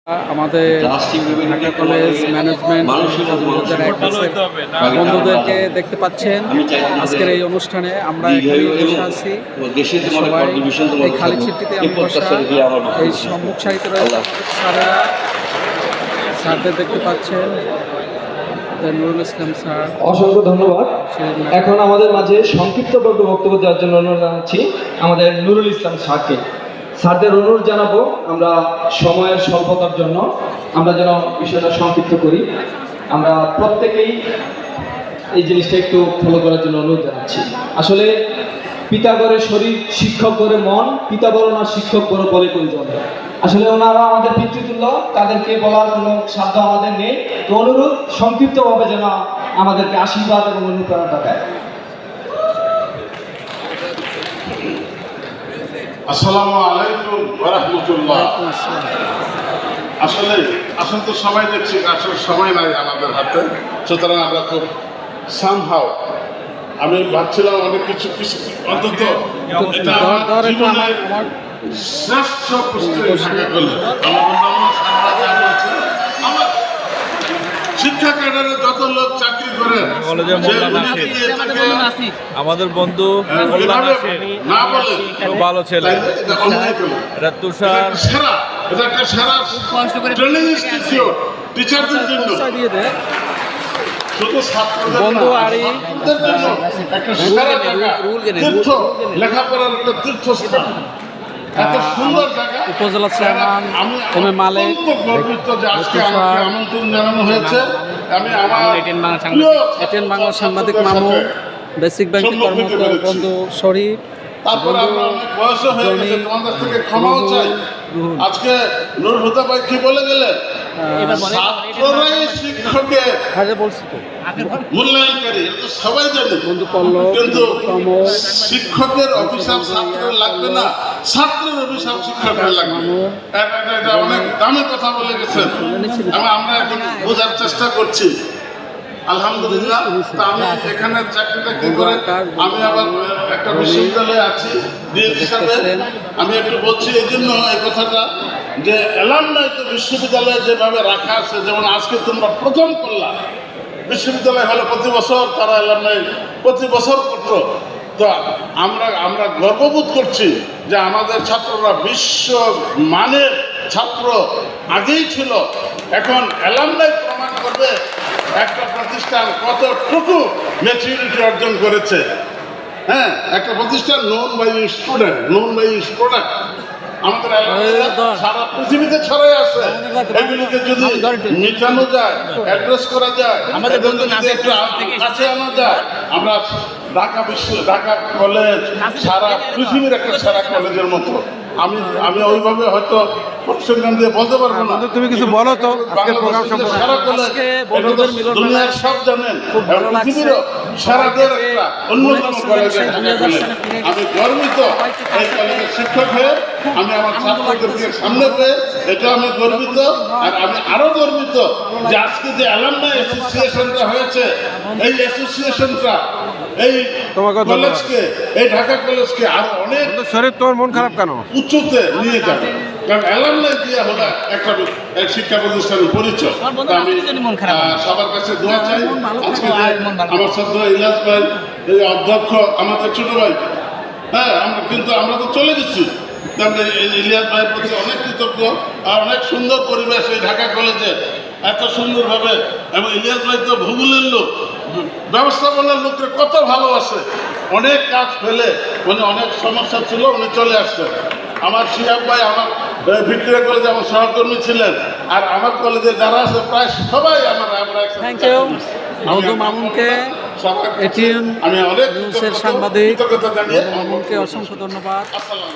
আমাদের Dhaka college management 2001 বন্ধুদেরকে দেখতে পাচ্ছেন আজকের এই অনুষ্ঠানে। আমরা এখানে বসে আছি, সবাই এই খালি ছিটটিতে আমি বসা। এই সম্মুখ সারিতে রয়েছে স্যারেরা, স্যারদের দেখতে পাচ্ছেন। নুরুল ইসলাম স্যার, অসংখ্য ধন্যবাদ। এখন আমাদের মাঝে সংক্ষিপ্ত বক্তব্য দেওয়ার জন্য অনুরোধ জানাচ্ছি আমাদের নুরুল ইসলাম স্যারকে। স্যারদের অনুরোধ জানাবো আমরা সময়ের স্বল্পতার জন্য আমরা যেন বিষয়টা সংক্ষিপ্ত করি। আমরা প্রত্যেকেই এই জিনিসটা একটু ফলো করার জন্য অনুরোধ জানাচ্ছি। আসলে পিতা করে শরীর, শিক্ষক করে মন, পিতা বড় না শিক্ষক বড় বলে প্রয়োজন। আসলে ওনারা আমাদের পিতৃতুল্য, তাদেরকে বলার কোনো সাধ্য আমাদের নেই। তো অনুরোধ সংক্ষিপ্তভাবে যেন আমাদেরকে আশীর্বাদ এবং অনুপ্রেরণা দেয়। আসসালামু আলাইকুম ওয়া রাহমাতুল্লাহ। আসলে তো সবাই দেখছি, আসলে সময় নাই আমাদের হাতে, সুতরাং আমরা খুব সামহাও আমি ভাবছিলাম অনেক কিছু অন্তত এটা আমার জীবনের শ্রেষ্ঠ পুস্তক ঢাকা কলেজ। আমার শিক্ষা ক্যাডারে যত লোক চাকরি করেন, আমাদের বন্ধু না বলে ভালো ছেলে, এটা তুষার সেরা, এটা একটা সেরা ট্রেনিং ইনস্টিটিউট টিচারদের জন্য, শুধু ছাত্রদের বন্ধু আরি একটা সেরা জায়গা, তীর্থ, লেখাপড়ার একটা তীর্থস্থান, এত সুন্দর জায়গা। উপজেলা চেয়ারম্যান এম এ মালিক, গর্বিত যে আজকে আমাকে আমন্ত্রণ জানানো হয়েছে। আমি আমার এটিএন বাংলা সাংবাদিক মামু, বেসিক ব্যাংকের কর্মকর্তা বন্ধু শরীফ, তারপরে আমরা অনেক বয়স হয়ে গেছে, তোমাদের থেকে ক্ষমাও চাই। আজকে নুরুল হুদা ভাই কি বলে গেলেন, ছাত্ররাই শিক্ষকের মূল্যায়নকারী, এটা তো সবাই জানে। বন্ধু পল্লব, কিন্তু কমল, শিক্ষকের অভিশাপ ছাত্রের লাগবে না, ছাত্রের অভিশাপ শিক্ষকের লাগবে। এটা অনেক দামি কথা বলে গেছেন, আমরা এখন বোঝার চেষ্টা করছি। আলহামদুলিল্লাহ। তা আমি এখানে চাকরিটা কি করে, আমি আবার একটা বিশ্ববিদ্যালয়ে আছি ডিএস হিসাবে। আমি একটু বলছি এই জন্য এই কথাটা, যে অ্যালামনাই তো বিশ্ববিদ্যালয়ে যেভাবে রাখা আছে, যেমন আজকে তোমরা প্রথম করলা, বিশ্ববিদ্যালয় হলে প্রতি বছর তারা অ্যালামনাই প্রতি বছর করতো। তো আমরা গর্ববোধ করছি যে আমাদের ছাত্ররা বিশ্ব মানের ছাত্র আগেই ছিল। এখন অ্যালামনাই প্রমাণ করবে একটা প্রতিষ্ঠান কতটুকু ম্যাচুরিটি অর্জন করেছে। হ্যাঁ, একটা প্রতিষ্ঠান known by student, known by product আমাদের সারা পৃথিবীতে ছড়াই আছে। এগুলিকে যদি মিটানো যায়, অ্যাড্রেস করা যায়, আমাদের একটু কাছে আনা যায়, আমরা ঢাকা কলেজ সারা পৃথিবীর একটা সেরা কলেজের মতো। আমি ওইভাবে হয়তো পরিসংখ্যান দিয়ে বলতে পারবো না। তুমি কিছু বলো তো সারা কলেজ, দুনিয়ার সব জানেন, পৃথিবীরও সেরাদের একটা অন্যতম কলেজ। আমি গর্বিত এই কলেজের শিক্ষক হয়ে, আমি আমার ছাত্রদেরকে সামনে পেয়ে, এটা আমি গর্বিত। আর আমি আরো গর্বিত যে আজকে যে অ্যালামনাই অ্যাসোসিয়েশনটা হয়েছে, এই অ্যাসোসিয়েশনটা এই কলেজকে, এই ঢাকা কলেজকে আরো অনেক শরীর, তোমার মন খারাপ কেন, উচ্চতে নিয়ে যাবে। কারণ অ্যালামনাই দিয়ে হলো একটা শিক্ষা প্রতিষ্ঠানের পরিচয়। আমি সবার কাছে দোয়া চাই। আজকে আমার ছাত্র ইলিয়াস ভাই, এই অধ্যক্ষ আমাদের ছোট ভাই, হ্যাঁ আমরা তো চলে গেছি। ইলিয়াস ভাইয়ের প্রতি অনেক কৃতজ্ঞ। আর অনেক সুন্দর পরিবেশ এই ঢাকা কলেজে, এত সুন্দরভাবে। এবং ইলিয়াস ভাই তো ভূগোলের লোক, ব্যবস্থাপনার লোককে কত ভালোবাসে। অনেক কাজ ফেলে, মানে অনেক সমস্যা ছিল, উনি চলে আসছেন। আমার শিহাব ভাই আমার ভিক্টোরিয়া কলেজে আমার সহকর্মী ছিলেন। আর আমার কলেজে যারা আছে প্রায় সবাই আমরা থ্যাংক ইউ বন্ধু মামুনকে, এটিএন আমি অনেক নিউজের সাংবাদিক কৃতজ্ঞতা জানিয়ে মামুনকে অসংখ্য ধন্যবাদ। আসসালাম।